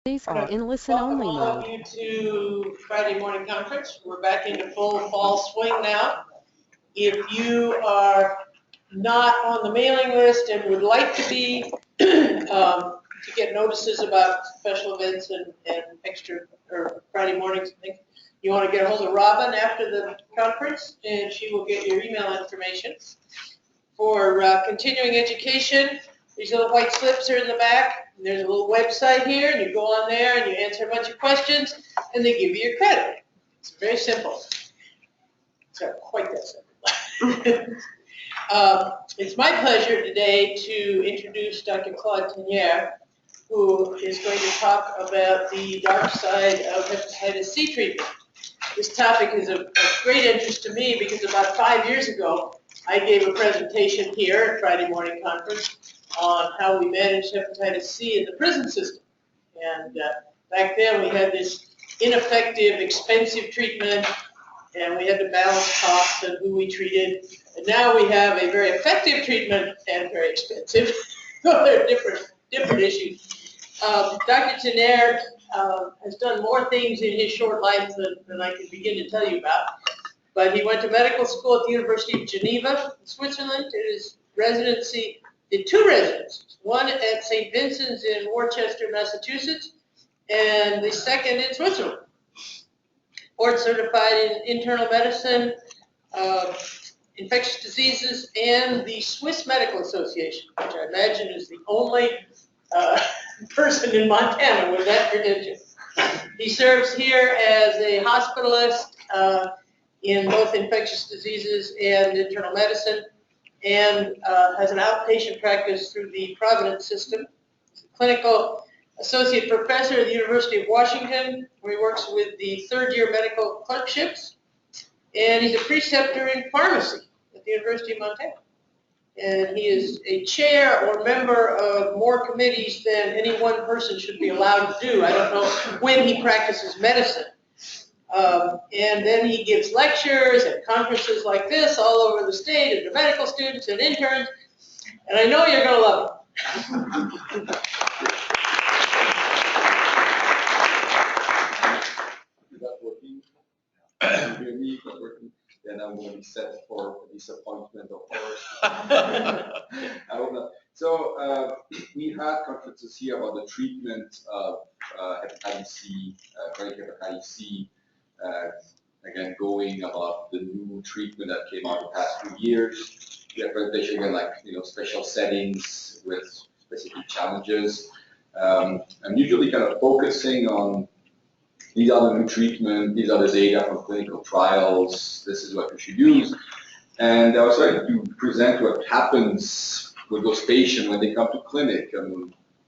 These are in listen-only mode. Welcome all of you to Friday morning conference. We're back into full fall swing now. If you are not on the mailing list and would like to be, to get notices about special events and extra or Friday mornings and things, you want to get a hold of Robin after the conference, and she will get your email information. For continuing education, these little white slips are in the back. There's a little website here, and you go on there and you answer a bunch of questions, and they give you your credit. It's very simple. It's not quite that simple. It's my pleasure today to introduce Dr. Claude Tonnerre, who is going to talk about the dark side of hepatitis C treatment. This topic is of great interest to me because about 5 years ago, I gave a presentation here at Friday morning conference on how we manage hepatitis C in the prison system. And back then we had this ineffective, expensive treatment, and we had to balance costs and who we treated. And now we have a very effective treatment and very expensive. So they're different issues. Dr. Tonnerre has done more things in his short life than I can begin to tell you about. But he went to medical school at the University of Geneva, Switzerland, did his residency, did 2 residencies, one at St. Vincent's in Worcester, Massachusetts, and the second in Switzerland. Board certified in internal medicine, infectious diseases, and the Swiss Medical Association, which I imagine is the only person in Montana with that credential. He serves here as a hospitalist in both infectious diseases and internal medicine, and has an outpatient practice through the Providence system. He's a clinical associate professor at the University of Washington, where he works with the 3rd-year medical clerkships, and he's a preceptor in pharmacy at the University of Montana. And he is a chair or member of more committees than any one person should be allowed to do. I don't know when he practices medicine. And then he gives lectures at conferences like this all over the state to medical students and interns. And I know you're going to love him. Is that working? You hear me? Is that working? Then I'm going to be set for disappointment, of course. I don't know. So we had conferences here about the treatment of hepatitis C, chronic hepatitis C. Again, going about the new treatment that came out in the past few years. We have presentation again, like special settings with specific challenges. I'm usually kind of focusing on these are the new treatment, these are the data from clinical trials, this is what we should use. And I was trying to present what happens with those patients when they come to clinic,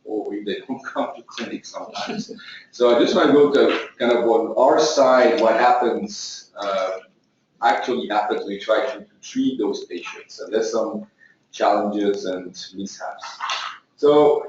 or if they don't come to clinic sometimes. So I just want to go to kind of on our side, what happens, actually happens when we try to treat those patients. And there's some challenges and mishaps. So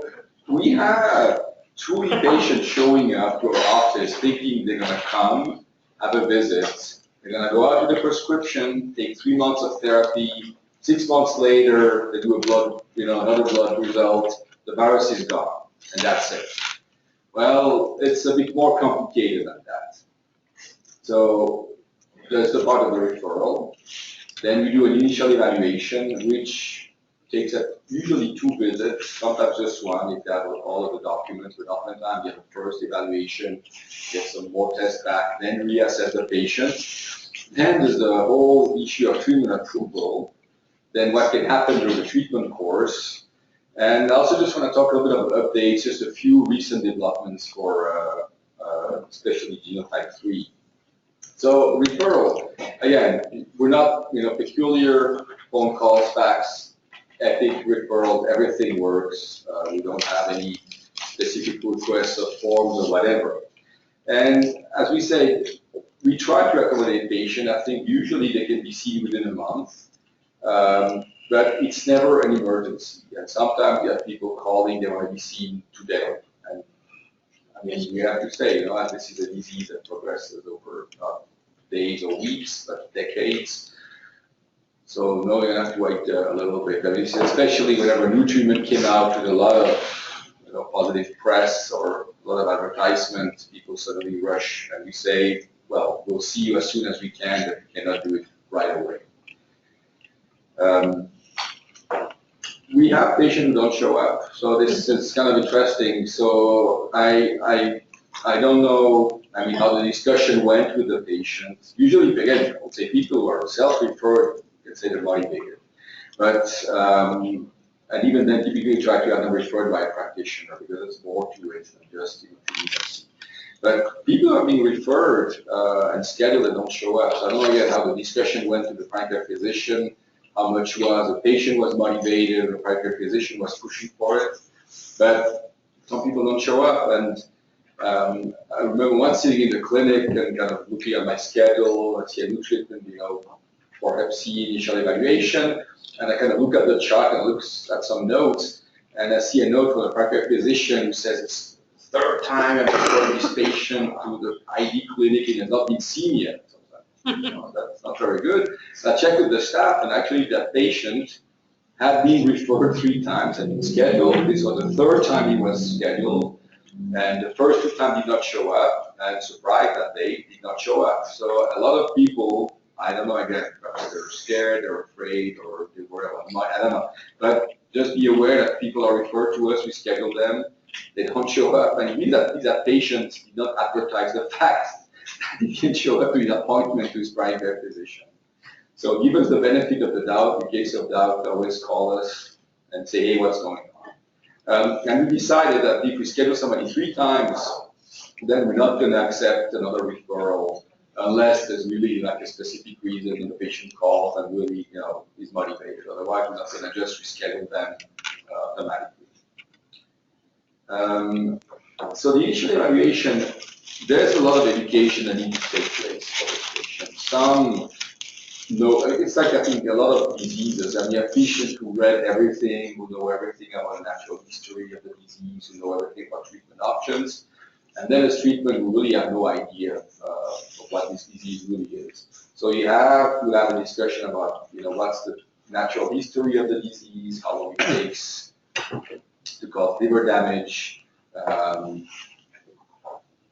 we have truly patients showing up to our office thinking they're going to come, have a visit, they're going to go out with a prescription, take 3 months of therapy, 6 months later, they do a blood, another blood result, the virus is gone, and that's it. Well, it's a bit more complicated than that. So there's the part of the referral. Then we do an initial evaluation, which takes usually 2 visits, sometimes just 1 if they have all of the documents. But oftentimes you have a first evaluation, get some more tests back, then reassess the patient. Then there's the whole issue of treatment approval. Then what can happen during the treatment course. And I also just want to talk a little bit about updates, just a few recent developments for especially genotype 3. So referral, again, we're not peculiar phone calls, fax, epic referral, everything works. We don't have any specific requests of forms or whatever. And as we say, we try to accommodate patients. I think usually they can be seen within a month. But it's never an emergency. And sometimes you have people calling, they want to be seen today. And I mean, we have to say, this is a disease that progresses over not days or weeks, but decades. So no, you have to wait a little bit. I mean, especially whenever a new treatment came out with a lot of positive press or a lot of advertisement, people suddenly rush, and we say, well, we'll see you as soon as we can, but we cannot do it right away. We have patients who don't show up, so this is kind of interesting. So I don't know, I mean, how the discussion went with the patients. Usually, again, I would say people who are self-referred, you can say they're motivated. But, and even then, typically try to have them referred by a practitioner because there's more to it than just, frequency. But people are being referred and scheduled and don't show up. So I don't know yet how the discussion went to the primary care physician, how much the patient was motivated, the primary care physician was pushing for it. But some people don't show up. And I remember once sitting in the clinic and kind of looking at my schedule and see a new treatment, for Hep C initial evaluation. And I kind of look at the chart and look at some notes, and I see a note from the primary care physician who says it's the third time I'm referring this patient to the ID clinic and has not been seen yet. So that's not very good. So I checked with the staff, and actually that patient had been referred 3 times and been scheduled. This was the third time he was scheduled, and the first 2 times did not show up, and surprised that they did not show up. So a lot of people, I don't know, again, perhaps they're scared, they're afraid, or they worry about money, I don't know. But just be aware that people are referred to us, we schedule them, they don't show up, and it means that patient did not advertise the fact that he didn't show up to his appointment to his primary care physician. So give us the benefit of the doubt. In case of doubt, always call us and say, hey, what's going on? And we decided that if we schedule somebody 3 times, then we're not going to accept another referral unless there's really like a specific reason and the patient calls and really, is motivated. Otherwise, we're not going to just reschedule them automatically. So the initial evaluation, there's a lot of education that needs to take place for the patient. Some know, it's like I think a lot of diseases, you have patients who read everything, who know everything about the natural history of the disease, who know everything about treatment options. And then as treatment, we really have no idea of what this disease really is. So you have to have a discussion about, what's the natural history of the disease, how long it takes to cause liver damage,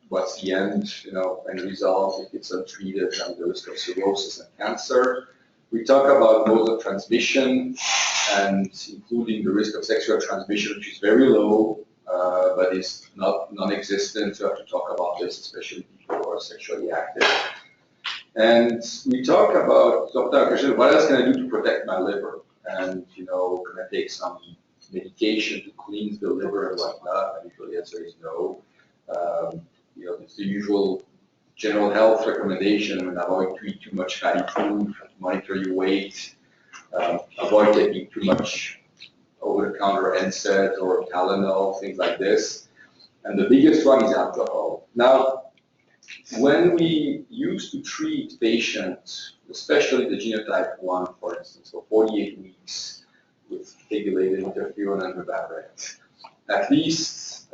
what's the end, end result if it's untreated, and the risk of cirrhosis and cancer. We talk about modes of transmission, and including the risk of sexual transmission, which is very low, but is not non-existent. So I have to talk about this, especially people who are sexually active. And we talk about, what else can I do to protect my liver? And, can I take some medication to cleanse the liver and whatnot? And usually the answer is no. It's the usual general health recommendation, and avoid to eat too much fatty food, monitor your weight, avoid taking too much over-the-counter NSAID or Tylenol, things like this. And the biggest one is alcohol. Now, when we used to treat patients, especially the genotype 1, for instance, for 48 weeks with pegylated interferon and ribavirin, at least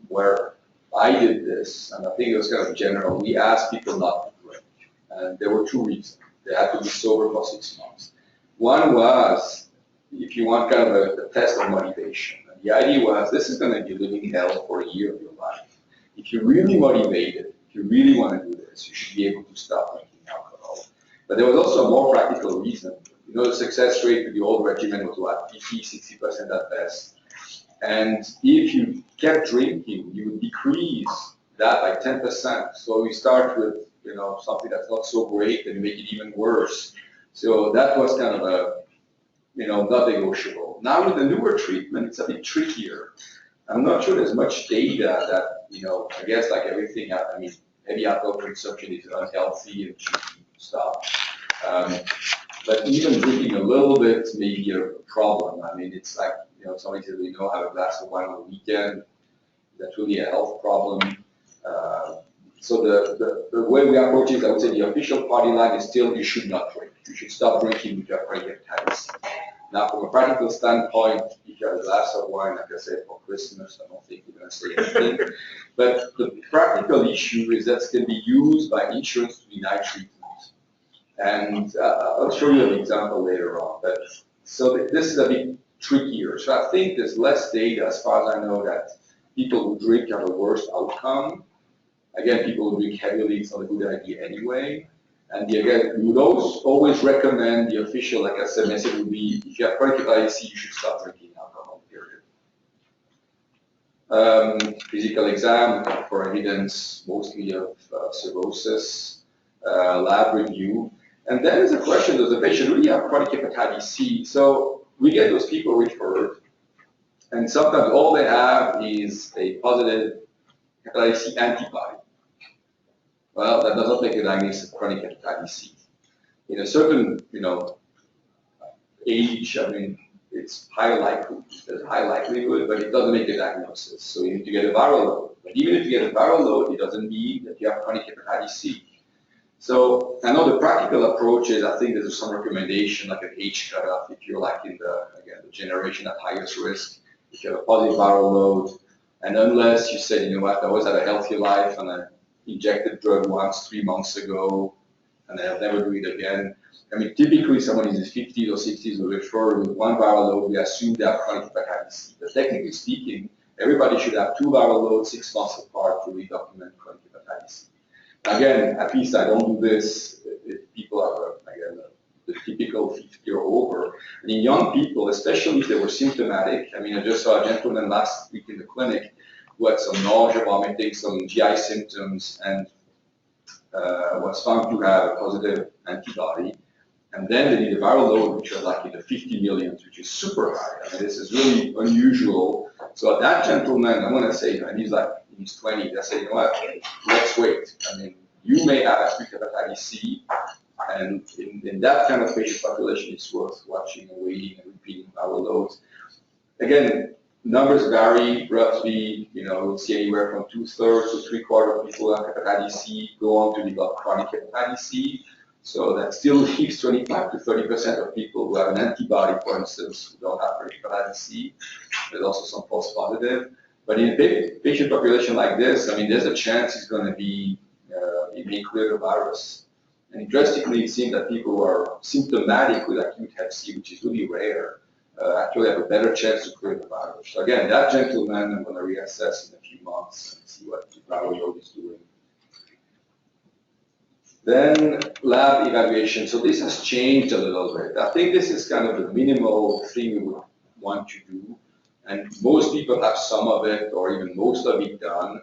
where I did this, and I think it was kind of general, we asked people not to drink. And there were 2 reasons. They had to be sober for 6 months. One was, if you want kind of a test of motivation. And the idea was, this is going to be living hell for a year of your life. If you're really motivated, if you really want to do this, you should be able to stop drinking alcohol. But there was also a more practical reason. The success rate with the old regimen was what? 50, 60% at best. And if you kept drinking, you would decrease that by 10%. So you start with, something that's not so great, and you make it even worse. So that was kind of a, not negotiable. Now with the newer treatment, it's a bit trickier. I'm not sure there's much data that, I guess like everything, heavy alcohol consumption is unhealthy and should be stopped. But even drinking a little bit may be a problem. It's like, somebody says, have a glass of wine on the weekend. That's really a health problem. So the way we approach it, I would say the official party line is still you should not drink. You should stop drinking if you have pancreatitis. Now, from a practical standpoint, if you have a glass of wine, like I said, for Christmas, I don't think we're going to say anything. But the practical issue is that it can be used by insurance to deny treatment. And I'll show you an example later on. But so this is a bit trickier. So I think there's less data, as far as I know, that people who drink have a worse outcome. Again, people who drink heavily, it's not a good idea anyway. And again, we would always recommend the official, like I said, message would be, if you have chronic hepatitis C, you should stop drinking alcohol, period. Physical exam for evidence, mostly of cirrhosis, lab review. And then there's a question, does the patient really have chronic hepatitis C? So we get those people referred, and sometimes all they have is a positive hepatitis C antibody. Well, that does not make a diagnosis of chronic hepatitis C. In a certain, age, I mean, it's high likelihood, there's a high likelihood, but it doesn't make a diagnosis. So you need to get a viral load. But even if you get a viral load, it doesn't mean that you have chronic hepatitis C. So another practical approach is, I think there's some recommendation, like an age cutoff, if you're like in the generation at highest risk, if you have a positive viral load, and unless you say, you know what, I always had a healthy life and I injected drug once 3 months ago, and I'll never do it again. I mean, typically someone in his 50s or 60s will refer with one viral load, we assume they have chronic hepatitis C. But technically speaking, everybody should have 2 viral loads 6 months apart to redocument chronic hepatitis C. Again, at least I don't do this if people are, again, the typical 50 or over. And in young people, especially if they were symptomatic, I mean, I just saw a gentleman last week in the clinic who had some nausea, vomiting, some GI symptoms, and was found to have a positive antibody. And then they did a viral load, which was like in the 50 millions, which is super high. I mean, this is really unusual. So that gentleman, I'm going to say, and he's like in his 20s, I say, you know what, let's wait. I mean, you may have acute hepatitis C, and in that kind of patient population, it's worth watching and waiting and repeating viral loads. Again, numbers vary roughly, we'll see anywhere from 2/3 to 3/4 of people who have hepatitis C go on to develop chronic hepatitis C. So that still leaves 25 to 30% of people who have an antibody, for instance, who don't have hepatitis C. There's also some false positive. But in a patient population like this, I mean, there's a chance it's going to be, it may clear the virus. And interestingly, it seems that people who are symptomatic with acute hep C, which is really rare, actually have a better chance to clear the virus. So again, that gentleman, I'm going to reassess in a few months and see what the viral load is doing. Then lab evaluation. So this has changed a little bit. I think this is kind of the minimal thing we would want to do. And most people have some of it or even most of it done.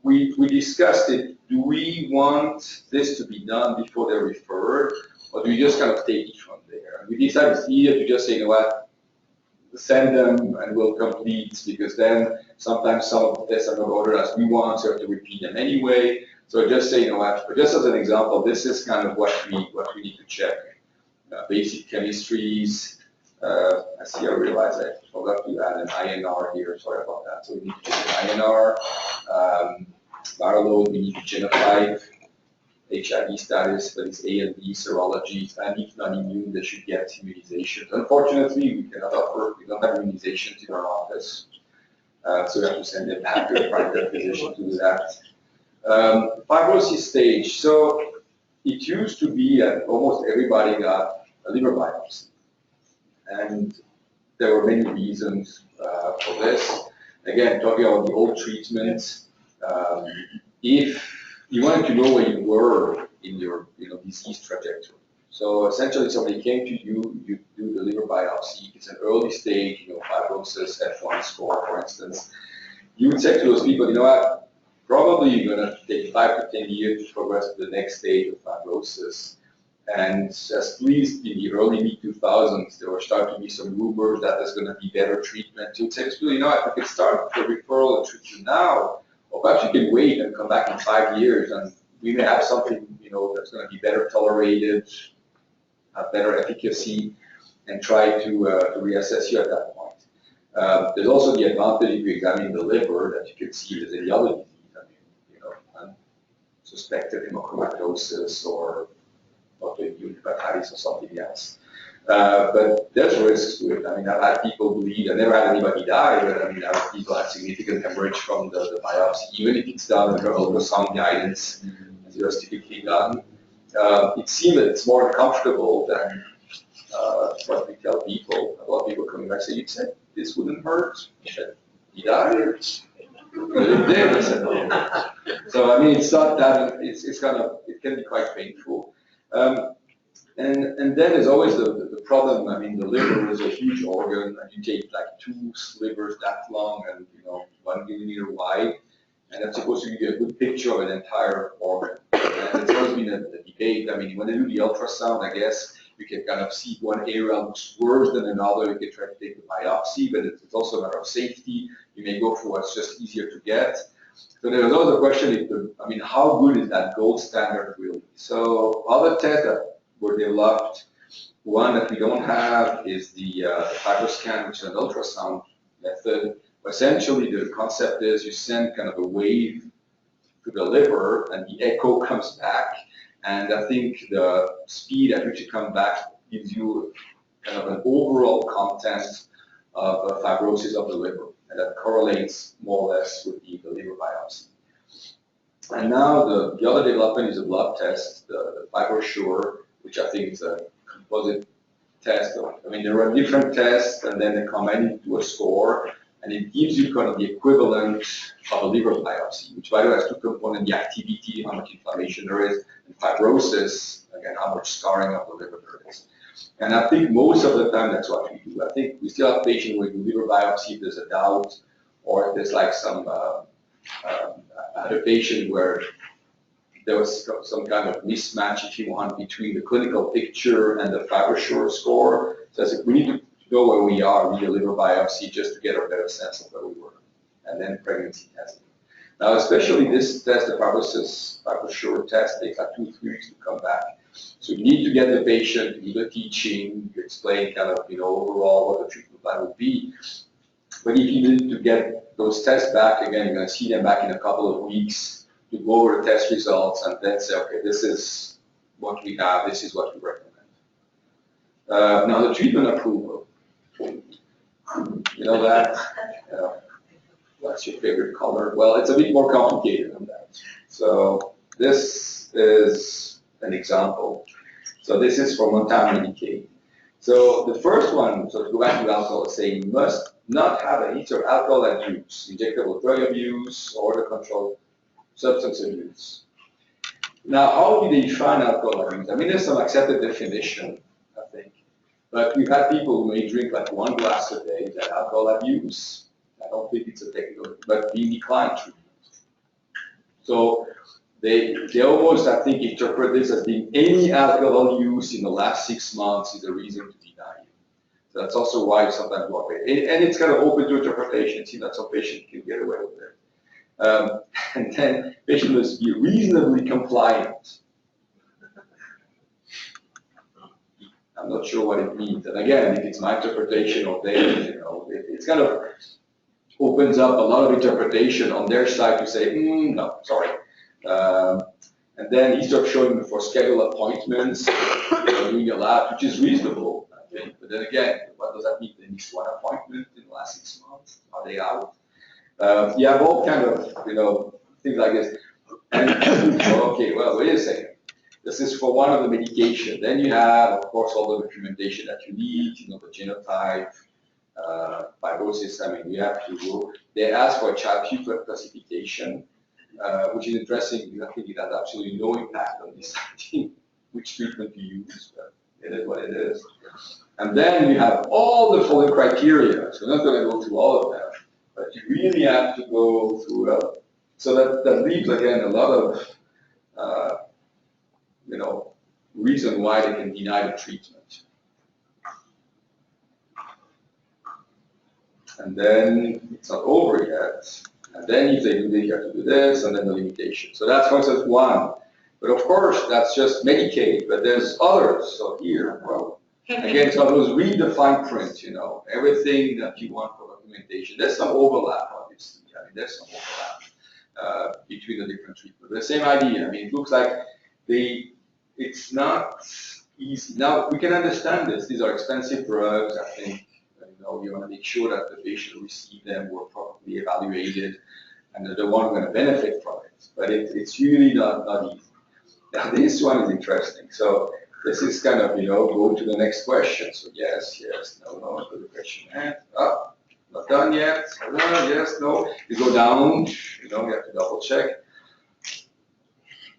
We discussed it. Do we want this to be done before they're referred, or do we just kind of take it from there? And we decided it's easier to just say, you know what, send them and we'll complete, because then sometimes some of the tests are not ordered as we want, so we have to repeat them anyway. So just say, you know what, but just as an example, this is kind of what we need to check. Basic chemistries. I see, I realized I forgot to add an INR here, sorry about that. So we need to check the INR. Viral load, we need to genotype, HIV status, that is A and B serology, and if non-immune, they should get immunizations. Unfortunately, we cannot offer, we don't have immunizations in our office, so we have to send them back to a private physician to do that. Fibrosis stage, so it used to be that almost everybody got a liver biopsy, and there were many reasons for this. Again, talking about the old treatments, if you wanted to know where you were in your disease trajectory. So essentially somebody came to you, you do the liver biopsy, it's an early stage, fibrosis, F1 score, for instance. You would say to those people, you know what, probably you're going to take 5 to 10 years to progress to the next stage of fibrosis. And at least in the early mid-2000s, there were starting to be some rumors that there's going to be better treatment. You'd say, you know, if I could start the referral and treat you now, or perhaps you can wait and come back in 5 years, and we may have something, that's going to be better tolerated, have better efficacy, and try to reassess you at that point. There's also the advantage if you examine the liver that you can see if there's any other disease. I mean, suspected hemochromatosis or autoimmune hepatitis or something else. But there's risks to it. I mean, I've had people bleed. I never had anybody die, but I mean, I've had people have significant hemorrhage from the biopsy, even if it's done under ultrasound guidance, as it was typically done. It seems that it's more uncomfortable than what we tell people. A lot of people coming back say, you said this wouldn't hurt. he died. It did. I said, no. So I mean, it's not that. It's kind of, it can be quite painful. And then there's always the problem. I mean, the liver is a huge organ, and you take like 2 slivers that long and 1 millimeter wide, and that's supposed to give you a good picture of an entire organ. And it's always been a debate. I mean, when they do the ultrasound, I guess you can kind of see one area looks worse than another. You can try to take a biopsy, but it's also a matter of safety. You may go for what's just easier to get. So there's always a question, how good is that gold standard really? So other tests that were developed, one that we don't have is the FibroScan, which is an ultrasound method. Essentially, the concept is you send kind of a wave to the liver, and the echo comes back. And I think the speed at which it comes back gives you kind of an overall content of fibrosis of the liver. And that correlates more or less with the liver biopsy. And now the other development is a blood test, the FibroSure, which I think is a composite test. I mean, there are different tests, and then they combine into a score, and it gives you kind of the equivalent of a liver biopsy, which by the way has 2 components, the activity, how much inflammation there is, and fibrosis, again, how much scarring of the liver there is. And I think most of the time that's what we do. I think we still have patients where we do liver biopsy if there's a doubt, or if there's like some other patient where there was some kind of mismatch, if you want, between the clinical picture and the FibroSure score. So I said, we need to know where we are with the liver biopsy just to get a better sense of where we were. And then pregnancy testing. Now, especially this test, the FibroSure test, takes like 2-3 weeks to come back. So you need to get the patient, you do the teaching, you explain kind of, overall what the treatment plan would be. But if you need to get those tests back, again, you're going to see them back in a couple of weeks to go over the test results and then say, okay, this is what we have, this is what we recommend. Now, the treatment approval. You know that? What's your favorite color? Well, it's a bit more complicated than that. So this is an example. So this is for Montana Medicaid. So the first one, so to go back to alcohol, is saying you must not have a history of alcohol abuse, injectable drug abuse, or the controlled substance abuse. Now, how do they define alcohol abuse? I mean, there's some accepted definition, I think. But we've had people who may drink like 1 glass a day, that alcohol abuse. I don't think it's a technical, but being declined treatment. So they almost, I think, interpret this as being any alcohol use in the last 6 months is a reason to deny it. So that's also why sometimes walk away. And it's kind of open to interpretation. See that some patient can get away with it. And then patient must be reasonably compliant. I'm not sure what it means. And again, I think it's my interpretation of theirs. It's kind of opens up a lot of interpretation on their side to say, no, sorry. And then he starts showing for scheduled appointments, doing a lab, which is reasonable, I think. But then again, what does that mean? They missed 1 appointment in the last 6 months. Are they out? You have all kind of, things like this. And okay, well, wait a second. This is for one of the medication. Then you have, of course, all the documentation that you need, the genotype, fibrosis. I mean, you have to go. They ask for a Child-Pugh classification, which is interesting. I think it has absolutely no impact on deciding which treatment to use, but it is what it is. And then you have all the following criteria. So I'm not going to go through all of them, but you really have to go through. So that leaves, again, a lot of reason why they can deny the treatment. And then it's not over yet. And then if they do this, you have to do this, and then the limitation. So that's, for instance, one. But of course, that's just Medicaid, but there's others. So here, well, again, so those read the fine print, everything that you want for documentation. There's some overlap, obviously. I mean, there's some overlap between the different treatments. The same idea. I mean, it looks like it's not easy. Now, we can understand this. These are expensive drugs, I think. You want to make sure that the patient receive them were properly evaluated and they're the one going to benefit from it. But it's really not easy. Now, this one is interesting. So this is kind of, go to the next question. So yes, no, go to the question. And, not done yet, yes, no. You go down, you have to double check.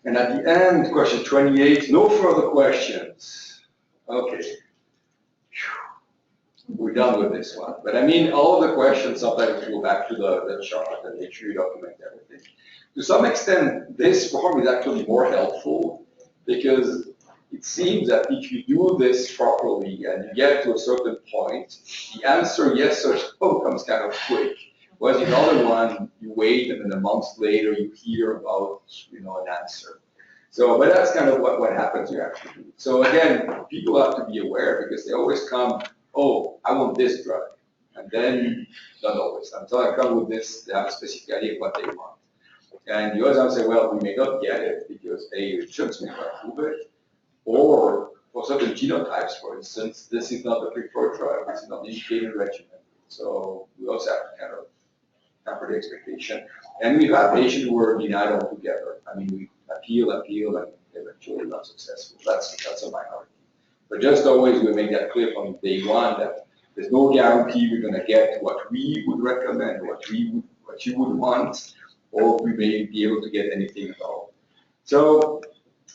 And at the end, question 28, no further questions. Okay. We're done with this one. But I mean, all of the questions, sometimes you go back to the chart and make sure you document everything. To some extent, this form is actually more helpful because it seems that if you do this properly and you get to a certain point, the answer yes or no comes kind of quick. Whereas in the other one, you wait and then a month later you hear about an answer. So, but that's kind of what happens you have to do. So again, people have to be aware because they always come, oh, I want this drug. And then, not always, until I come with this, they have a specific idea of what they want. And you always have to say, well, we may not get it because A, insurance may not approve it, or for certain genotypes, for instance, this is not the preferred drug, this is not the indicated regimen. So we also have to kind of temper the expectation. And we've had patients who were denied altogether. I mean, we appeal, and eventually not successful. That's a minority. But just always we make that clear from day one that there's no guarantee we're going to get what we would recommend, what you would want, or we may be able to get anything at all. So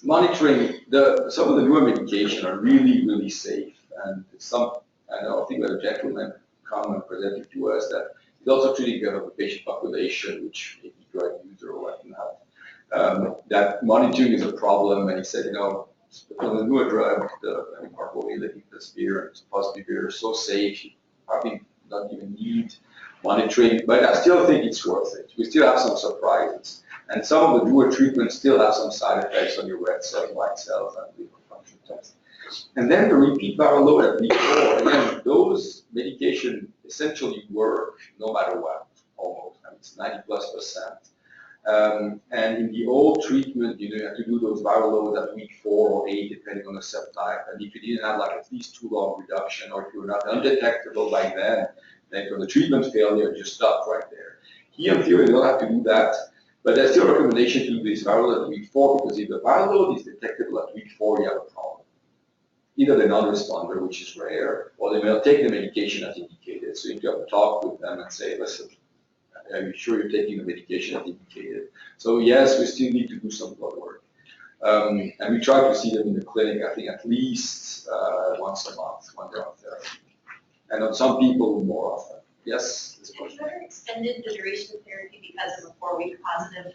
monitoring some of the newer medication are really, really safe. And I think that a gentleman come and presented to us that he's also treating a patient population, which may be drug user or whatnot. That monitoring is a problem, and he said, on the newer drug, the carbohydrate, the spear, and suppository are so safe, you probably don't even need monitoring, but I still think it's worth it. We still have some surprises, and some of the newer treatments still have some side effects on your red cells, white cells, and liver function tests. And then the repeat viral load at week 4, again, those medication essentially work no matter what, almost. I mean, it's 90+%. And in the old treatment, you have to do those viral loads at week 4 or 8, depending on the subtype. And if you didn't have at least too long reduction, or if you were not undetectable by then from the treatment failure, you stop right there. Here, in theory, you don't have to do that, but there's still a recommendation to do this viral load at week 4, because if the viral load is detectable at week 4, you have a problem. Either the non-responder, which is rare, or they may not take the medication as indicated. So you have to talk with them and say, listen, are you sure you're taking the medication as indicated? So yes, we still need to do some blood work. And we try to see them in the clinic, I think, at least once a month when they're on therapy. And on some people, more often. Yes? Have you ever extended the duration of therapy because of a 4-week positive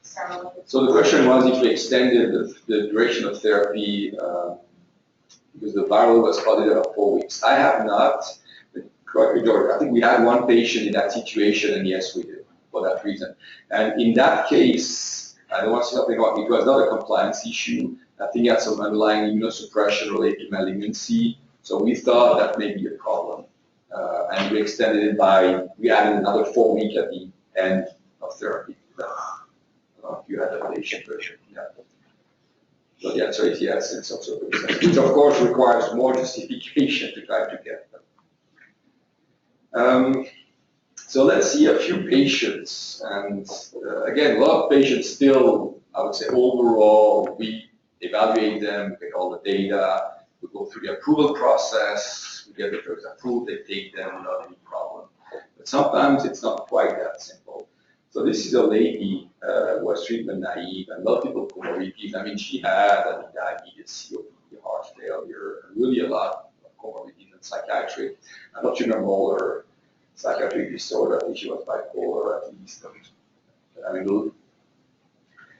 ceremony? So the question was if we extended the duration of therapy because the viral was positive at 4 weeks. I have not. Correct me, George. I think we had one patient in that situation, and yes, we did for that reason. And in that case, I don't want to say something about it was not a compliance issue. I think it had some underlying immunosuppression related to malignancy. So we thought that may be a problem. And we extended it we added another 4 weeks at the end of therapy. If you had that patient version, yeah. So the answer is yes in some circumstances, which of course requires more justification to try to get them. So let's see a few patients, and again, a lot of patients still, I would say overall, we evaluate them, we get all the data, we go through the approval process, we get the drugs approved, they take them without any problem. But sometimes it's not quite that simple. So this is a lady who was treatment naive and multiple comorbidities. I mean, she had diabetes, COPD, heart failure, and really a lot of comorbidities and psychiatric. I'm not sure all her psychiatric disorder. I think she was bipolar at least. I mean,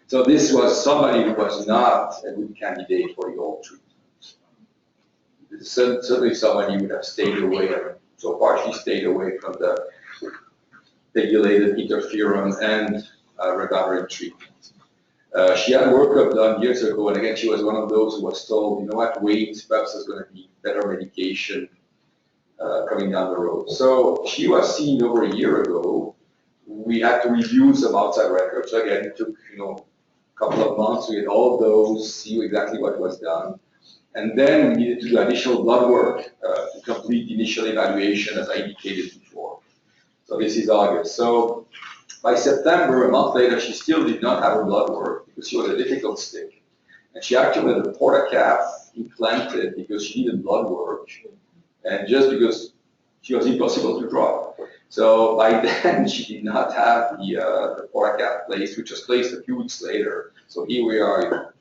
so this was somebody who was not a good candidate for the old treatment. Certainly somebody would have stayed away, and so far she stayed away from the regulated interferon and redoubling treatment. She had workup done years ago, and again, she was one of those who was told, you know what, wait, perhaps there's going to be better medication coming down the road. So she was seen over a year ago. We had to review some outside records. So again, it took a couple of months to get all of those, see exactly what was done. And then we needed to do additional blood work to complete the initial evaluation, as I indicated before. So this is August. So by September, a month later, she still did not have her blood work because she was a difficult stick. And she actually had a portacaf implanted because she needed blood work. And just because she was impossible to draw. So by then, she did not have the forecast placed, which was placed a few weeks later. So here we are,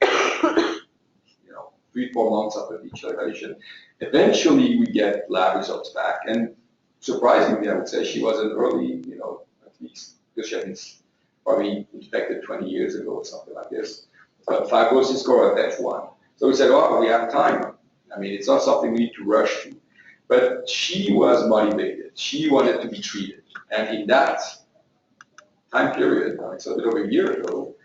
3-4 months after the evaluation. Eventually, we get lab results back, and surprisingly, I would say she was an early, at least, because she had been probably infected 20 years ago or something like this. Fibrosis score at F1. So we said, oh, we have time. I mean, it's not something we need to rush to. But she was motivated. She wanted to be treated. And in that time period, it's a bit over a year ago,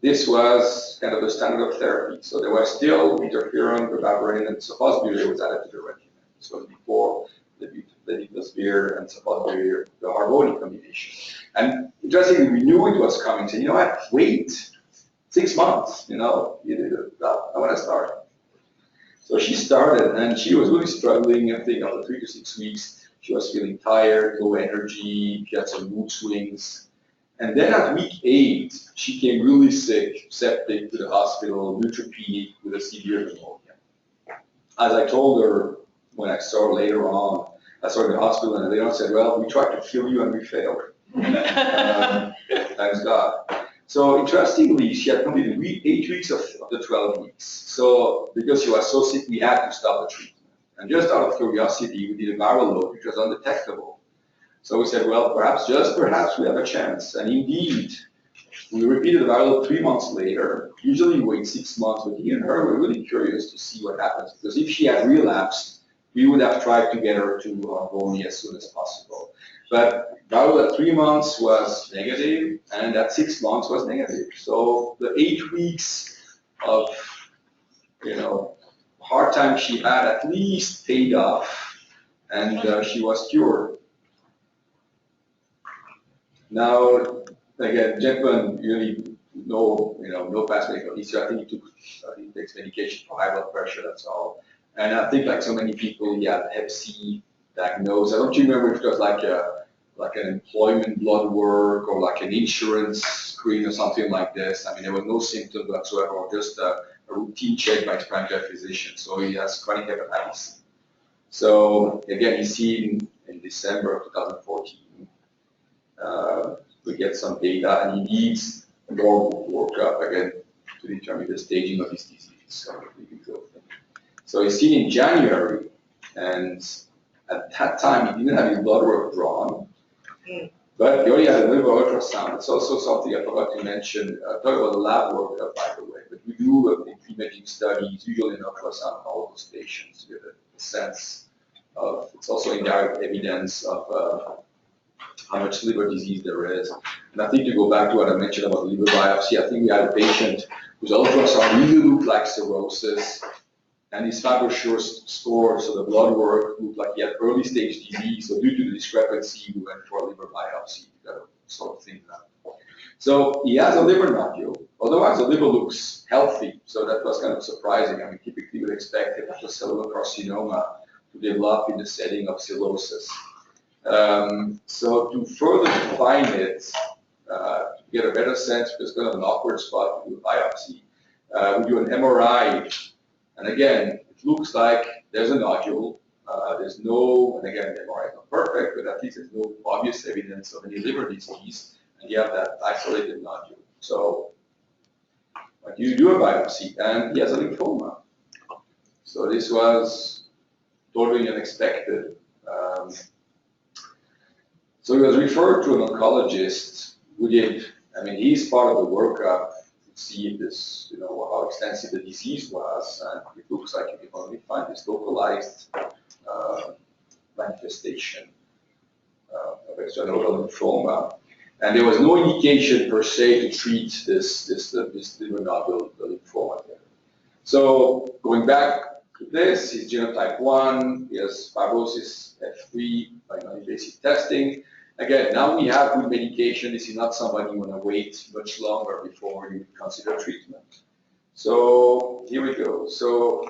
this was kind of the standard of therapy. So there was still interferon, ribavirin, and sofosbuvir was added to the regimen. This was before the lenacapavir and sofosbuvir, the Harvoni combination. And interestingly, we knew it was coming. So you know what? Wait 6 months. I want to start. So she started, and she was really struggling. I think after 3 to 6 weeks, she was feeling tired, low energy. She had some mood swings. And then at week 8, she came really sick, septic, to the hospital, neutropenic with a severe pneumonia. As I told her when I saw her later on, I saw her in the hospital, and they said, well, we tried to kill you and we failed. Thanks God. So interestingly, she had completed 8 weeks of the 12 weeks. So because she was so sick, we had to stop the treatment. And just out of curiosity, we did a viral load, which was undetectable. So we said, well, perhaps we have a chance. And indeed, we repeated the viral load 3 months later. Usually we wait 6 months, but he and her were really curious to see what happens. Because if she had relapsed, we would have tried to get her to Harvoni as soon as possible. But viral at 3 months was negative, and at 6 months was negative. So the 8 weeks of, hard time she had at least paid off, and she was cured. Now, again, gentlemen, really no past medical history. I think he takes medication for high blood pressure, that's all. And I think like so many people, he had Hep C diagnosed. I don't remember if it was like an employment blood work or like an insurance screen or something like this. I mean, there were no symptoms whatsoever, or just a routine check by his primary care physician. So he has chronic hepatitis. So again, he's seen in December of 2014. We get some data, and he needs more workup again to determine the staging of his disease. So he's seen in January, and at that time he didn't have his blood work drawn, but he already had a liver ultrasound. It's also something I forgot to mention. Talk about the lab work, by the way, but we do imaging studies, usually an ultrasound on all those patients to get a sense of. It's also indirect evidence of how much liver disease there is. And I think to go back to what I mentioned about liver biopsy, I think we had a patient whose ultrasound really looked like cirrhosis, and his FibroSure score, so the blood work, looked like he had early stage disease. So due to the discrepancy, we went for a liver biopsy to sort of think that. So he has a liver nodule. Otherwise, the liver looks healthy. So that was kind of surprising. I mean, typically we expect hepatocellular carcinoma to develop in the setting of cirrhosis. So to further define it, to get a better sense, because it's kind of an awkward spot to do a biopsy, we do an MRI, and again, it looks like there's a nodule. There's no, and again, the MRI is not perfect, but at least there's no obvious evidence of any liver disease, and you have that isolated nodule. So you do a biopsy, and he has a lymphoma. So this was totally unexpected. So he was referred to an oncologist who did, I mean, he's part of the workup to see if this, how extensive the disease was. And it looks like you can only find this localized manifestation of extranodal lymphoma. And there was no indication per se to treat this liver nodule, the lymphoma there. So going back to this, he's genotype 1, he has fibrosis F3 by non-invasive testing. Again, now we have good medication. This is not somebody you want to wait much longer before you consider treatment. So here we go. So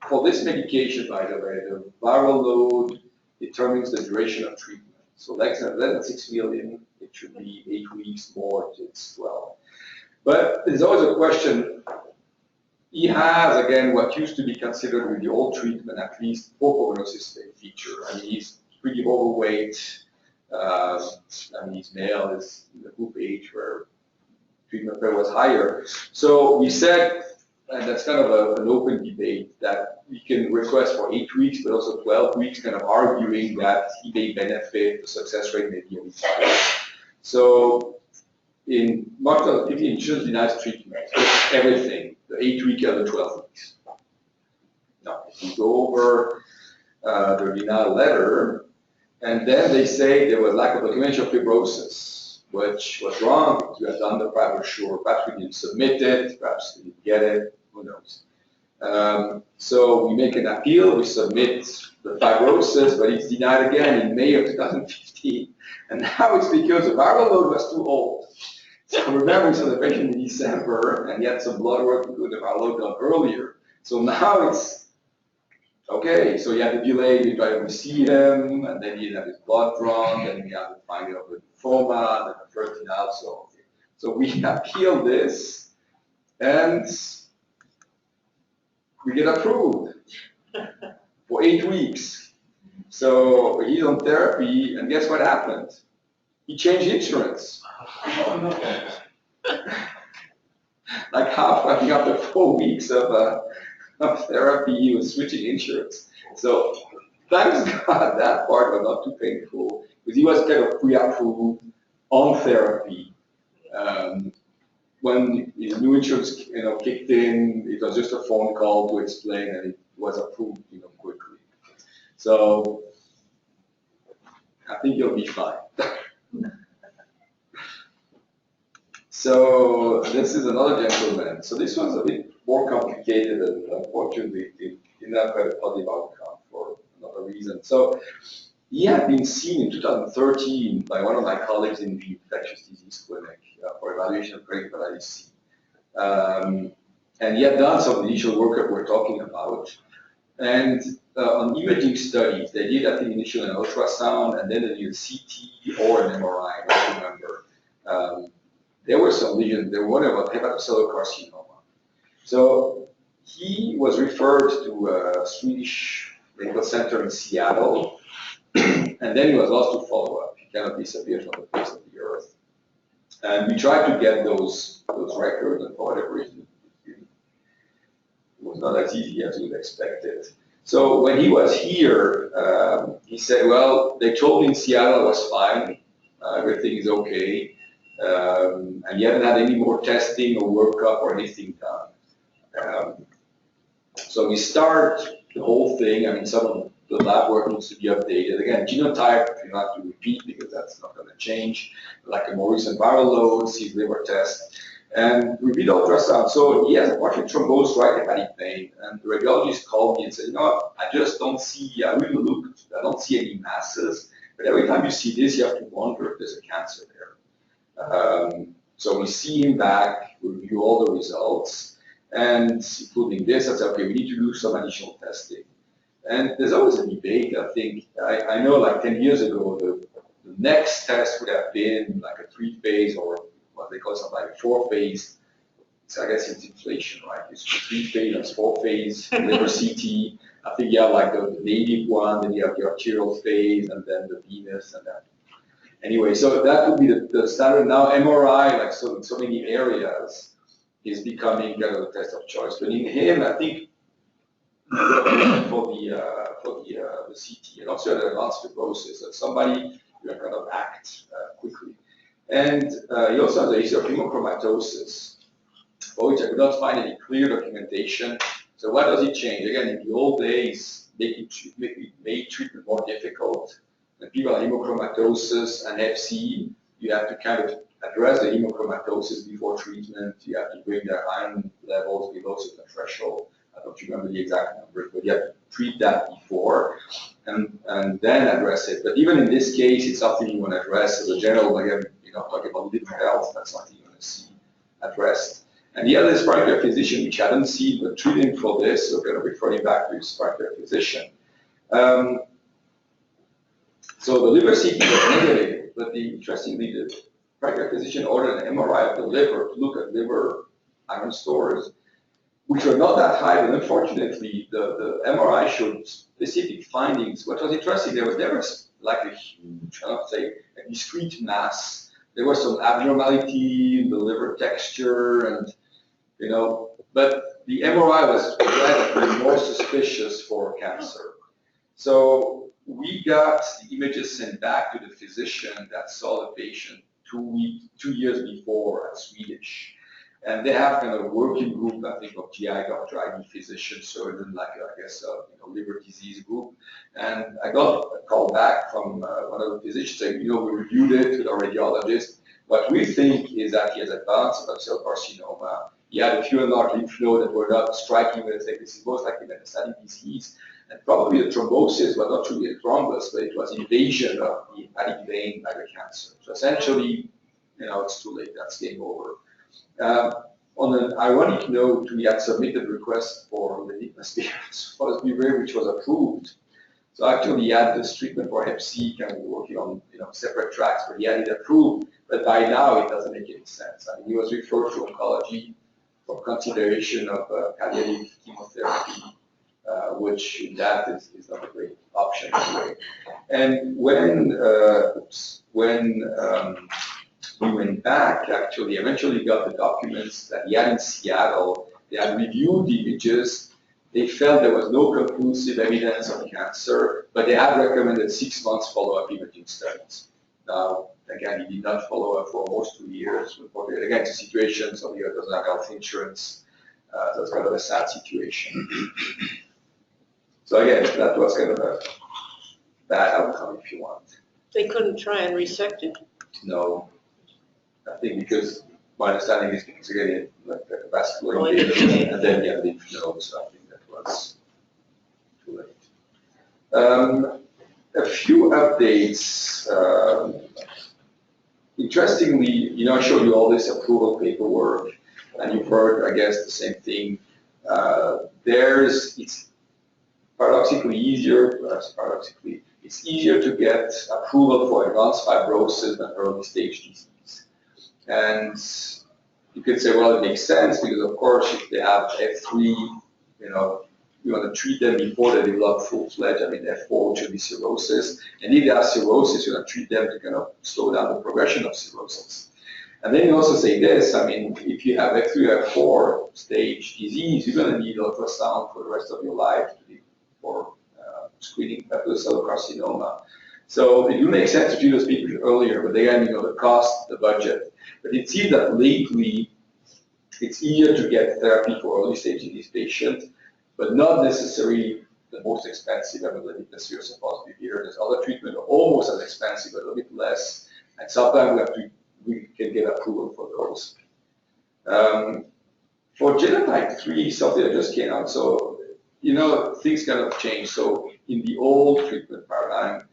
for this medication, by the way, the viral load determines the duration of treatment. So less than 6 million, it should be 8 weeks, more, it's 12. But there's always a question, he has, again, what used to be considered with the old treatment, at least poor prognosis feature. I mean, he's pretty overweight. I mean, he's male, is in the group age where treatment rate was higher. So we said, and that's kind of an open debate, that we can request for 8 weeks, but also 12 weeks, kind of arguing that he may benefit, the success rate may be a bit higher. So in multiple insurance denies treatment, everything, the 8 week and the 12 weeks. Now, if you go over the denial letter, and then they say there was lack of documentation of fibrosis, which was wrong because we had done the private sure, perhaps we didn't submit it, perhaps we didn't get it, who knows. So we make an appeal, we submit the fibrosis, but it's denied again in May of 2015. And now it's because the viral load was too old. So remember, we saw the patient in December, and he had some blood work to do the viral load done earlier. So now it's, okay, so you have to delay, we try to see him, and then you have his blood drawn, then we have to find out the lymphoma, then the first denial, so okay. So we appeal this, and we get approved for 8 weeks. So he's on therapy, and guess what happened? He changed insurance. Like I think after 4 weeks of therapy, he was switching insurance. So thanks God that part was not too painful, because he was kind of pre-approved on therapy. When his new insurance, kicked in, it was just a phone call to explain, and it was approved, quickly. So I think you'll be fine. So this is another gentleman. So this one's a bit more complicated, and unfortunately, it did not have a positive outcome for another reason. So he had been seen in 2013 by one of my colleagues in the infectious disease clinic for evaluation of chronic hepatitis C. And he had done some initial workup we're talking about. And on imaging studies, they did, I think, initially an ultrasound, and then they did a CT or an MRI, I don't remember. There were some lesions. There were one about hepatocellular carcinoma. So he was referred to a Swedish medical center in Seattle, and then he was lost to follow-up. He kind of disappeared from the face of the earth. And we tried to get those records, and for whatever reason, it was not as easy as we'd expected. So when he was here, he said, well, they told me in Seattle I was fine, everything is okay. And he hadn't had any more testing or workup or anything done. So we start the whole thing. I mean, some of the lab work needs to be updated. Again, genotype, you don't have to repeat because that's not going to change. Like a more recent viral load, see liver test, and repeat ultrasound. So he has a partial thrombosed right hepatic vein, and the radiologist called me and said, I just don't see, I really looked, I don't see any masses, but every time you see this, you have to wonder if there's a cancer there. So we see him back, we review all the results, and including this, I said, okay, we need to do some additional testing. And there's always a debate, I think. I know like 10 years ago, the next test would have been like a 3-phase or what they call something like 4-phase. So I guess it's inflation, right? It's 3-phase and 4-phase liver CT. I think you have like the native one, then you have the arterial phase, and then the venous and that. Anyway, so that would be the standard. Now MRI, like so many areas, is becoming kind of the test of choice. But in him, I think for the CT and also the advanced fibrosis, that somebody you kind of act quickly. And he also has a history of hemochromatosis, for which I could not find any clear documentation. So what does it change? Again, in the old days, made treatment more difficult. When people have hemochromatosis and FC, you have to kind of address the hemochromatosis before treatment. You have to bring their iron levels below a certain threshold. I don't remember the exact number, but you have to treat that before and then address it. But even in this case, it's something you want to address as a general, again, talking about liver health, that's something you want to see addressed. And the other is primary care physician, which I hadn't seen, but treating for this, so kind of referring back to his primary care physician. So the liver CT was negative, but interestingly, the primary care physician ordered an MRI of the liver to look at liver iron stores. which were not that high, but unfortunately, the MRI showed specific findings. What was interesting, there was never like a huge, I don't say, a discrete mass. There was some abnormality in the liver texture, and but the MRI was radically more suspicious for cancer. So we got the images sent back to the physician that saw the patient 2 years before at Swedish. And they have kind of a working group, I think, of GI doctor, ID physician, surgeon, like I guess liver disease group. And I got a call back from one of the physicians saying, we reviewed it with our radiologist. What we think is that he has advanced cell carcinoma. He had a few enlarged lymph nodes that were not striking with like this is most likely metastatic disease. And probably a thrombosis, but not truly a thrombus, but it was invasion of the hepatic vein by the cancer. So essentially, it's too late, that's game over. On an ironic note, we had submitted a request for the Fosbuvir, which was approved. So actually, he had this treatment for Hep C, kind of working on separate tracks, but he had it approved. But by now, it doesn't make any sense. I mean, he was referred to oncology for consideration of palliative chemotherapy, which in that is not a great option anyway. And when we went back, actually, eventually got the documents that he had in Seattle. They had reviewed the images. They felt there was no conclusive evidence of cancer, but they had recommended 6 months follow-up imaging studies. Now, again, he did not follow up for almost 2 years. Again, it's a situation, so he doesn't have health insurance. So it's kind of a sad situation. So again, that was kind of a bad outcome, if you want. They couldn't try and resect it? No. I think because my understanding is because again, like a vascular invasion, and then you have lymph nodes, so I think that was too late. A few updates. Interestingly, I showed you all this approval paperwork, and you've heard, I guess, the same thing. It's paradoxically easier, it's easier to get approval for advanced fibrosis than early stage disease. And you could say, well, it makes sense because, of course, if they have F3, you want to treat them before they develop full-fledged, F4 should be cirrhosis. And if they have cirrhosis, you want to treat them to kind of slow down the progression of cirrhosis. And then you also say this, if you have F3 or F4 stage disease, you're going to need ultrasound for the rest of your life for screening hepatocellular carcinoma. So it would make sense to treat those people earlier, but again, the cost, the budget. But it seems that lately, it's easier to get therapy for early stage disease patients, but not necessarily the most expensive. This year's supposed to be here. There's other treatment almost as expensive, but a little bit less. And sometimes we can get approval for those. For genotype 3, something that just came out. So, things kind of change. So in the old treatment paradigm,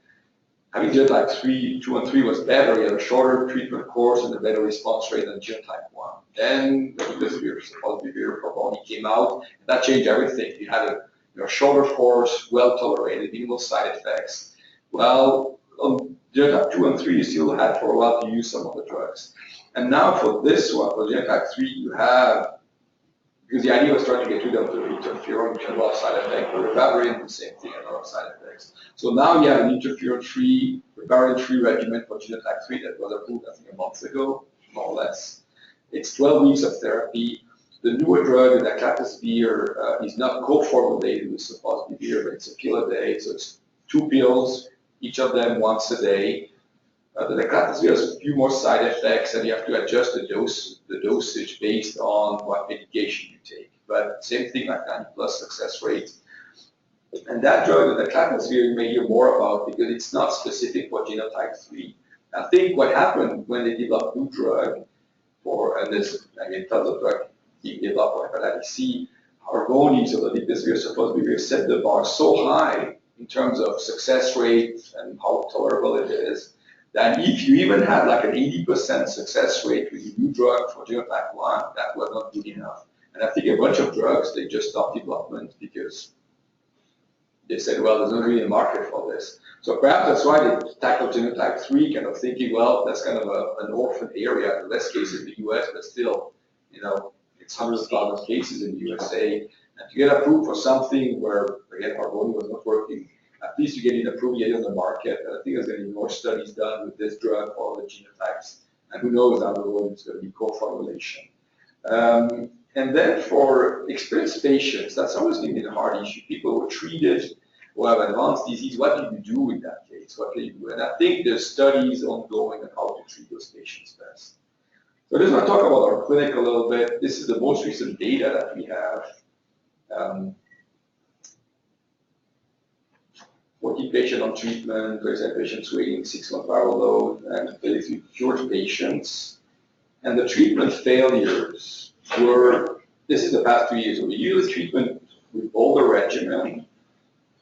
having genotype 2 and 3 was better. You had a shorter treatment course and a better response rate than genotype 1. Then Fosbuvir for body came out, and that changed everything. You had a shorter course, well tolerated, minimal side effects. Well, on genotype 2 and 3, you still had for a while to use some of the drugs. And now for this one, for genotype 3, you have, because the idea was trying to get rid of the interferon, which had a lot of side effects, but ribavirin, the same thing, a lot of side effects. So now you have an interferon-free, ribavirin-free regimen for genotype 3 that was approved, I think, a month ago, more or less. It's 12 weeks of therapy. The newer drug, the Claude is not co-formulated with Fosbuvir, but it's a pill a day, so it's 2 pills, each of them once a day. The Claude has a few more side effects, and you have to adjust the dosage based on what medication you take. But same thing, like 90+ success rate. And that drug, the Claude you may hear more about because it's not specific for genotype 3. I think what happened when they developed new drug and there's tons of drug being developed for hepatitis C, Harvoni, so the Fosbuvir supposed to be set the bar so high in terms of success rate and how tolerable it is, that if you even had like an 80% success rate with a new drug for genotype 1, that was not good enough. And I think a bunch of drugs, they just stopped development because they said, well, there's not really a market for this. So perhaps that's why they tackled genotype 3, kind of thinking, well, that's kind of an orphan area, in less cases in the US, but still, It's hundreds of thousands of cases in the USA. And to get approved for something where, again, our bone was not working, at least you get it approved, get it on the market. And I think there's going to be more studies done with this drug for all the genotypes. And who knows down the road, it's going to be co-formulation. And then for experienced patients, that's always going to be the hard issue. People who are treated who have advanced disease, what do you do in that case? What can you do? And I think there's studies ongoing on how to treat those patients best. So I just want to talk about our clinic a little bit. This is the most recent data that we have. 14 patients on treatment, 37 patients waiting 6-month viral load, and 33 cured patients. And the treatment failures were, this is the past 2 years, we use treatment with older regimen,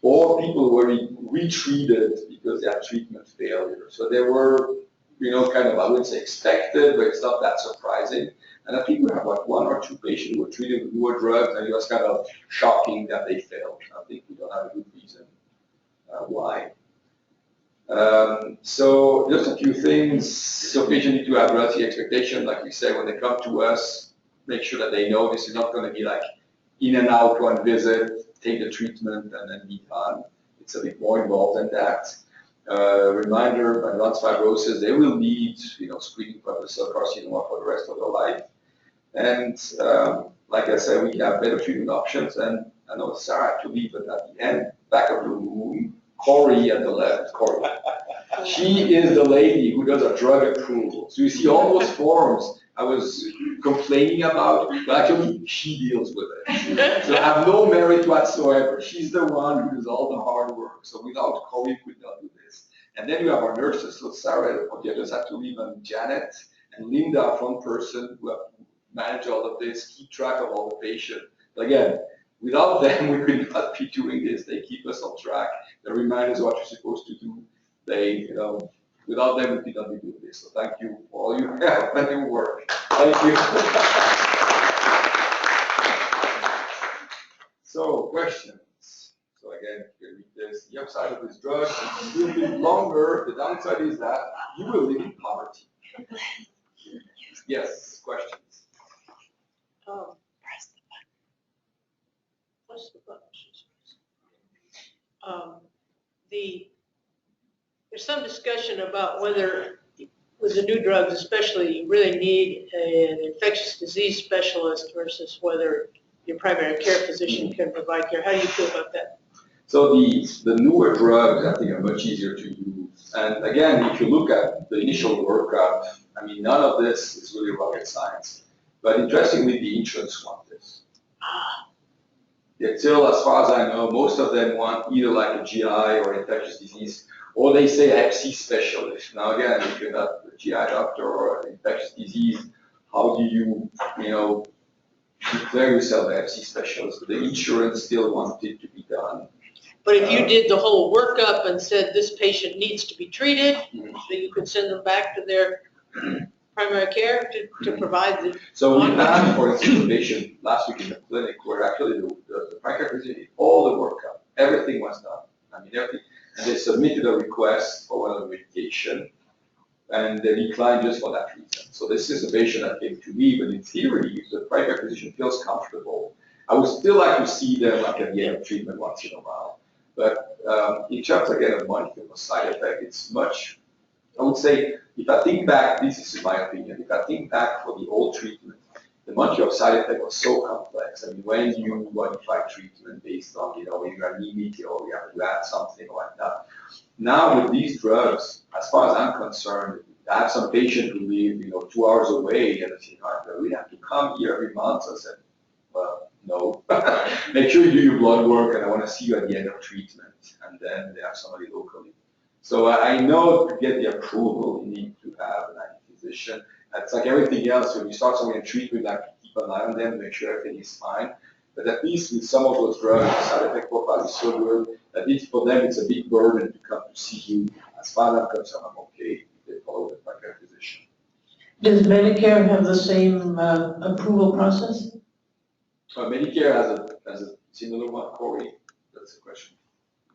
or people who were retreated because they had treatment failure. So they were, kind of, I wouldn't say expected, but it's not that surprising. And I think we have like 1 or 2 patients who were treated with newer drugs, and it was kind of shocking that they failed. I think we don't have a good reason why. So just a few things. So patients need to have relative expectation, like we say, when they come to us, make sure that they know this is not going to be like in and out, one visit, take the treatment, and then be done. It's a bit more involved than that. Reminder, advanced fibrosis, they will need, screening for cell carcinoma for the rest of their life. And like I said, we have better treatment options. And I know Sarah had to leave, but at the end, back of the room, Corey at the left, Corey. She is the lady who does a drug approval. So you see all those forms I was complaining about, but actually she deals with it. So I have no merit whatsoever. She's the one who does all the hard work. So without Corey, we could not do this. And then you have our nurses. So Sarah, you just have to leave, and Janet and Linda, our front person, who have to manage all of this, keep track of all the patients. But again, without them, we could not be doing this. They keep us on track. They remind us what we're supposed to do. They, without them, we could not be doing this. So thank you for all your help and your work. Thank you. So, questions. So again, you can read this. The upside of this drug is you will live longer. The downside is that you will live in poverty. Yes, questions. Press the button. There's some discussion about whether, with the new drugs especially, you really need an infectious disease specialist versus whether your primary care physician can provide care. How do you feel about that? So the newer drugs, I think, are much easier to use. And again, if you look at the initial workup, I mean, none of this is really rocket science. But interestingly, the insurance want this. Still, as far as I know, most of them want either like a GI or infectious disease, or they say Hep C specialist. Now again, if you're not a GI doctor or an infectious disease, how do you, declare yourself a Hep C specialist? The insurance still wants it to be done. But if you did the whole workup and said this patient needs to be treated, then you could send them back to their primary care to provide the. So we had, for instance, a patient last week in the clinic where actually the primary care physician did all the workup. Everything was done. I mean, everything. And they submitted a request for one of the medication, and they declined just for that reason. So this is a patient that came to me, but in theory, if the primary care physician feels comfortable, I would still like to see them like at the end of treatment once in a while. But in terms, again, of monitoring for side effect, it's much, I would say, if I think back, this is my opinion, if I think back for the old treatment, the monitoring of side effect was so complex. I mean, when you modify treatment based on, when you're anemic or you have to add something like that. Now with these drugs, as far as I'm concerned, I have some patient who live, 2 hours away, and they say, we have to come here every month. I said, well, no. Make sure you do your blood work, and I want to see you at the end of treatment. And then they have somebody locally. So I know to get the approval, you need to have an active physician. It's like everything else. When you start someone in treatment, you have to keep an eye on them, make sure everything is fine. But at least with some of those drugs, the side effect profile is so good that for them it's a big burden to come to see you. As far as I'm concerned, I'm okay if they follow the primary physician. Does Medicare have the same approval process? Medicare has a similar one, Corey. That's the question.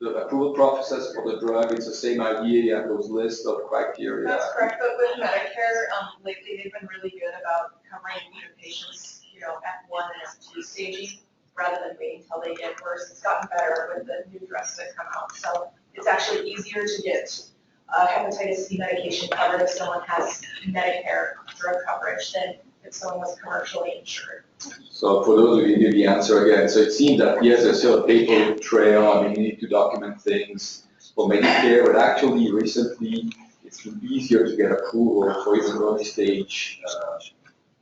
The approval process for the drug, it's the same idea. You have those lists of criteria. That's correct, but with Medicare, lately they've been really good about covering patients F1 and F2 staging rather than waiting until they get worse. It's gotten better with the new drugs that come out. So it's actually easier to get hepatitis C medication covered if someone has Medicare drug coverage than if someone was commercially insured. So for those who didn't get the answer again, so it seems that yes, there's still a paper trail, I mean, you need to document things for Medicare, but actually recently it's been easier to get approval for even early stage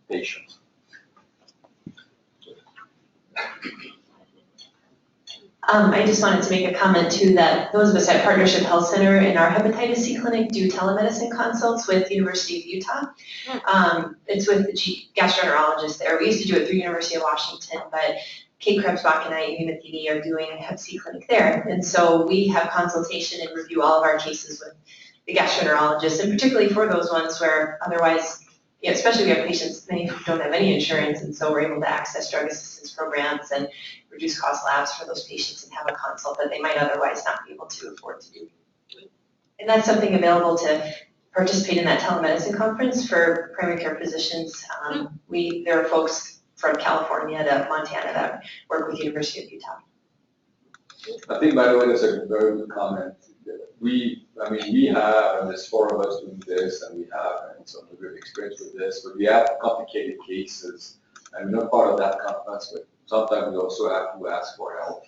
patients. I just wanted to make a comment too that those of us at Partnership Health Center in our hepatitis C clinic do telemedicine consults with University of Utah. It's with the gastroenterologist there. We used to do it through University of Washington, but Kate Krebsbach and I at UMatheny are doing Hep C clinic there. And so we have consultation and review all of our cases with the gastroenterologist, and particularly for those ones where otherwise, especially we have patients, many who don't have any insurance, and so we're able to access drug assistance programs and reduce cost labs for those patients and have a consult that they might otherwise not be able to afford to do. And that's something available to participate in that telemedicine conference for primary care physicians. There are folks from California to Montana that work with the University of Utah. I think, by the way, that's a very good comment. We have, and there's 4 of us doing this, and we have some good experience with this, but we have complicated cases, and we're not part of that conference, but sometimes we also have to ask for help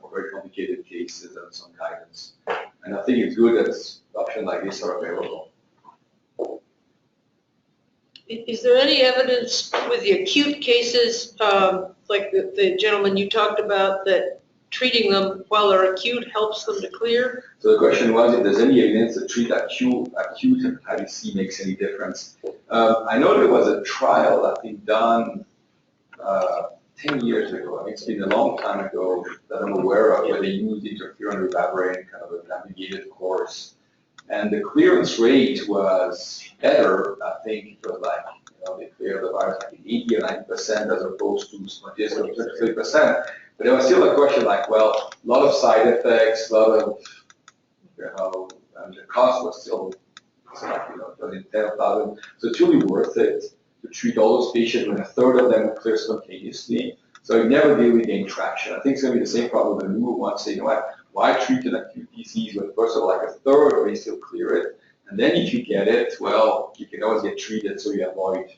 for very complicated cases and some guidance. And I think it's good that options like this are available. Is there any evidence with the acute cases, like the gentleman you talked about, that treating them while they're acute helps them to clear? So the question was if there's any evidence that treat acute hepatitis C makes any difference. I know there was a trial, I think, done 10 years ago. I mean, it's been a long time ago that I'm aware of, where they used interferon ribavirin, kind of a navigated course. And the clearance rate was better. I think it was like, they cleared the virus like 80 or 90% as opposed to spontaneous of 30%. But there was still a question like, well, a lot of side effects, a lot of, and the cost was still, $10,000. So it's really worth it to treat all those patients when a third of them clear spontaneously. So you never really gain traction. I think it's going to be the same problem with the newer ones. Say, why treat an acute disease when first of all, like a third may still clear it? And then if you get it, well, you can always get treated so you avoid.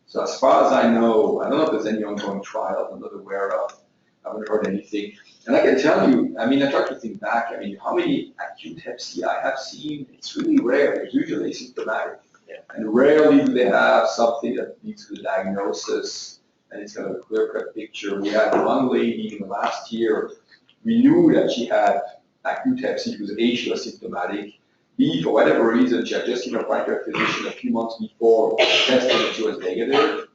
So as far as I know, I don't know if there's any ongoing trials I'm not aware of. I haven't heard anything. And I can tell you, I try to think back, how many acute Hep C I have seen? It's really rare. It's usually asymptomatic. Yeah. And rarely do they have something that leads to the diagnosis, and it's kind of a clear-cut picture. We had one lady in the last year, we knew that she had acute Hep C because A, she was symptomatic. B, for whatever reason, she had just seen her primary care physician a few months before, tested that she was negative.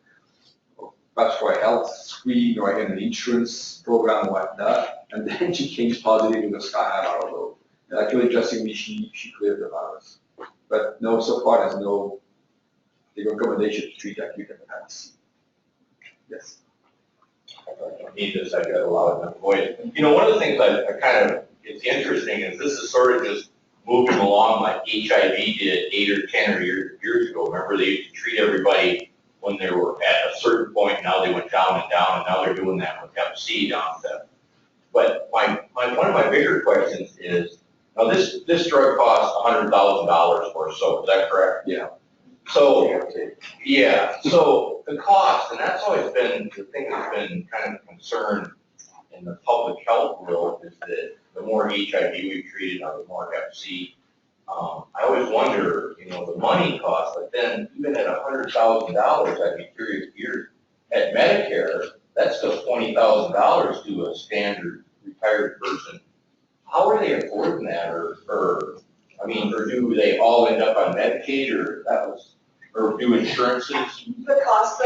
Perhaps for a health screen or again an insurance program or whatnot, and then she came positive with a sky-high viral load. And actually, interestingly, she cleared the virus. But no, so far there's no recommendation to treat acute hepatitis C. Yes. I need this, I got a lot of employees. One of the things I kind of, it's interesting is this is sort of just moving along like HIV did 8 or 10 years ago. Remember, they used to treat everybody when they were at a certain point, now they went down and down, and now they're doing that with Hep C down to. But one of my bigger questions is, now this drug costs $100,000 or so, is that correct? Yeah. So, yeah, so the cost, and that's always been the thing that's been kind of a concern in the public health world, is that the more HIV we've treated, the more Hep C. I always wonder, the money cost, but then even at $100,000, I'd be curious, you're at Medicare, that's still $20,000 to a standard retired person. How are they affording that, or do they all end up on Medicaid, or do insurances? The cost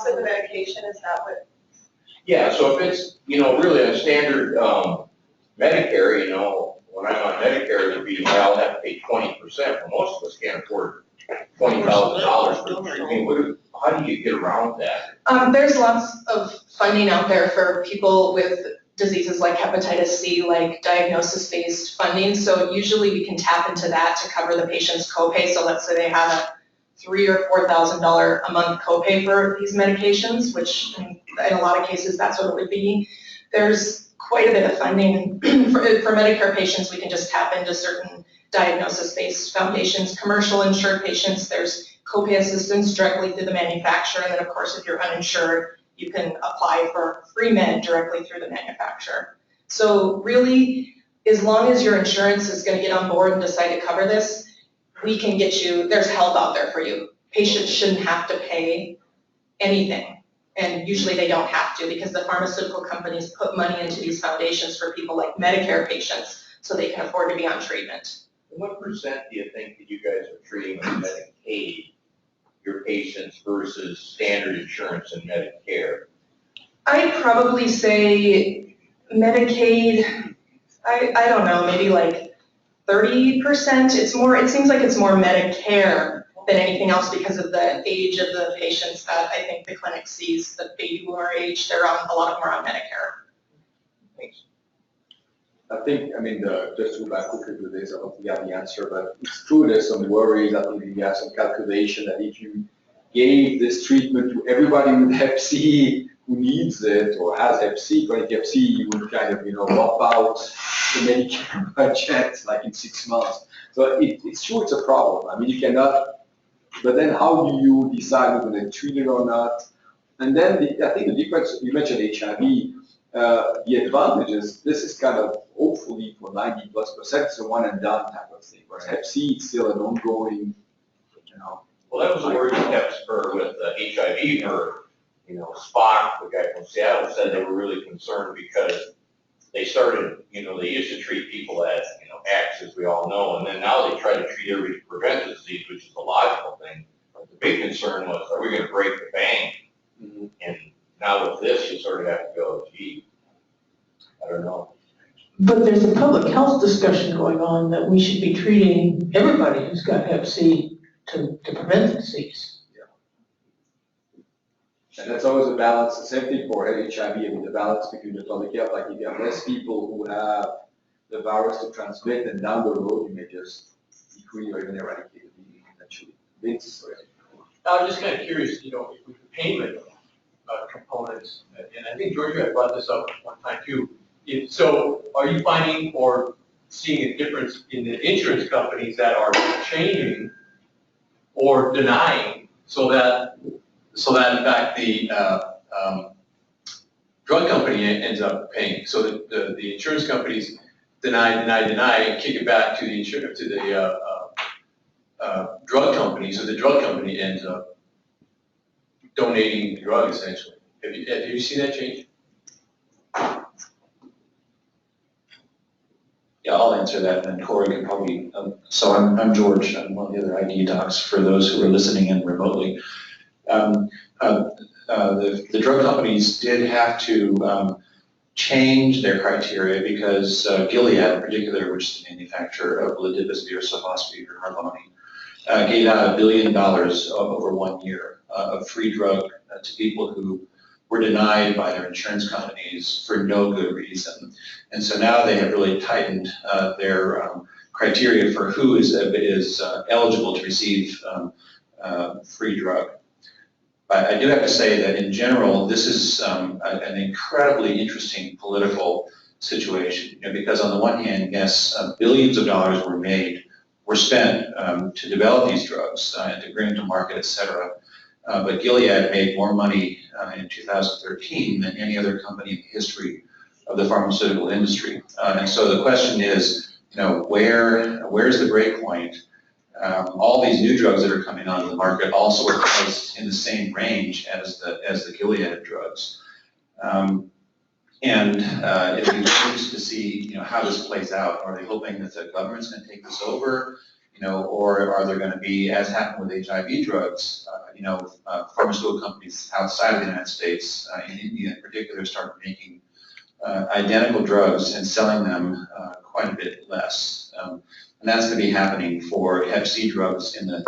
of the medication, is that what? Yeah, so if it's, really a standard Medicare, when I'm on Medicare, it would be, I'll have to pay 20%, but most of us can't afford $20,000 for treatment. How do you get around that? There's lots of funding out there for people with diseases like hepatitis C, like diagnosis-based funding. So usually we can tap into that to cover the patient's copay. So let's say they have $3,000 or $4,000 a month copay for these medications, which in a lot of cases, that's what it would be. There's quite a bit of funding. For Medicare patients, we can just tap into certain diagnosis-based foundations. Commercial insured patients, there's copay assistance directly through the manufacturer, and then of course, if you're uninsured, you can apply for free med directly through the manufacturer. So really, as long as your insurance is going to get on board and decide to cover this, we can get you, there's help out there for you. Patients shouldn't have to pay anything, and usually they don't have to because the pharmaceutical companies put money into these foundations for people like Medicare patients so they can afford to be on treatment. What percent do you think that you guys are treating with Medicaid, your patients, versus standard insurance and Medicare? I'd probably say Medicaid, I don't know, maybe like 30%. It seems like it's more Medicare than anything else because of the age of the patients that I think the clinic sees, the baby boomer age, a lot of them are on Medicare. Thanks. I think, I mean, just to go back quickly to this, I don't think I have the answer, but it's true there's some worries. I think we have some calculation that if you gave this treatment to everybody with Hep C who needs it or has Hep C, chronic Hep C, you would kind of, wipe out the Medicare budget like in 6 months. So it's true it's a problem. I mean, you cannot, but then how do you decide whether they treat it or not? And then I think the difference, you mentioned HIV, the advantage is this is kind of hopefully for 90+%, it's a one and done type of thing. Whereas Hep C, it's still an ongoing, Well, that was the word that kept spur with HIV, or, Spock, the guy from Seattle, said they were really concerned because they started, they used to treat people as, X, as we all know, and then now they try to treat everybody to prevent the disease, which is a logical thing. But the big concern was, are we going to break the bank? Mm-hmm. And now with this, you sort of have to go, gee, I don't know. But there's a public health discussion going on that we should be treating everybody who's got Hep C to prevent the disease. And that's always a balance, the same thing for HIV, I mean, the balance between the public health, like if you have less people who have the virus to transmit, and down the road, you may just decrease or even eradicate it eventually. I was just kind of curious, with the payment components, and I think Georgia had brought this up one time too. So are you finding or seeing a difference in the insurance companies that are changing or denying so that in fact the drug company ends up paying? So that the insurance companies deny, and kick it back to the drug company, so the drug company ends up donating the drug essentially. Have you seen that change? Yeah, I'll answer that, and Corey can probably. So I'm George. I'm one of the other ID docs for those who are listening in remotely. The drug companies did have to change their criteria because Gilead, in particular, which is the manufacturer of ledipasvir, sofosbuvir, or Harvoni, gave out $1 billion over 1 year of free drug to people who were denied by their insurance companies for no good reason. And so now they have really tightened their criteria for who is eligible to receive free drug. But I do have to say that in general, this is an incredibly interesting political situation, because on the one hand, yes, billions of dollars were spent to develop these drugs and to bring them to market, et cetera. But Gilead made more money in 2013 than any other company in the history of the pharmaceutical industry. And so the question is, where's the break point? All these new drugs that are coming onto the market also are priced in the same range as the Gilead drugs. And it'll be interesting to see, how this plays out. Are they hoping that the government's going to take this over, or are there going to be, as happened with HIV drugs, pharmaceutical companies outside of the United States, in India in particular, start making identical drugs and selling them quite a bit less. And that's going to be happening for Hep C drugs in the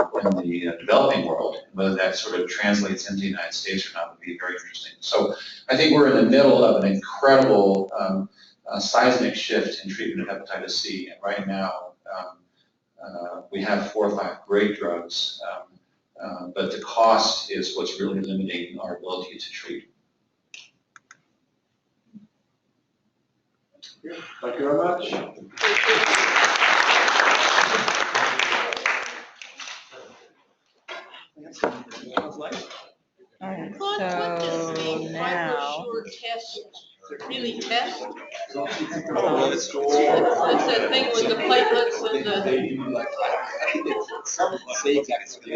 developing world. Whether that sort of translates into the United States or not would be very interesting. So I think we're in the middle of an incredible seismic shift in treatment of hepatitis C. And right now, we have 4 or 5 great drugs But the cost is what's really limiting our ability to treat. Thank you very much. Alright, Claude, what does so being now, sure test really test? Let's go. What's that thing with the platelets and the? They do like, some say exactly.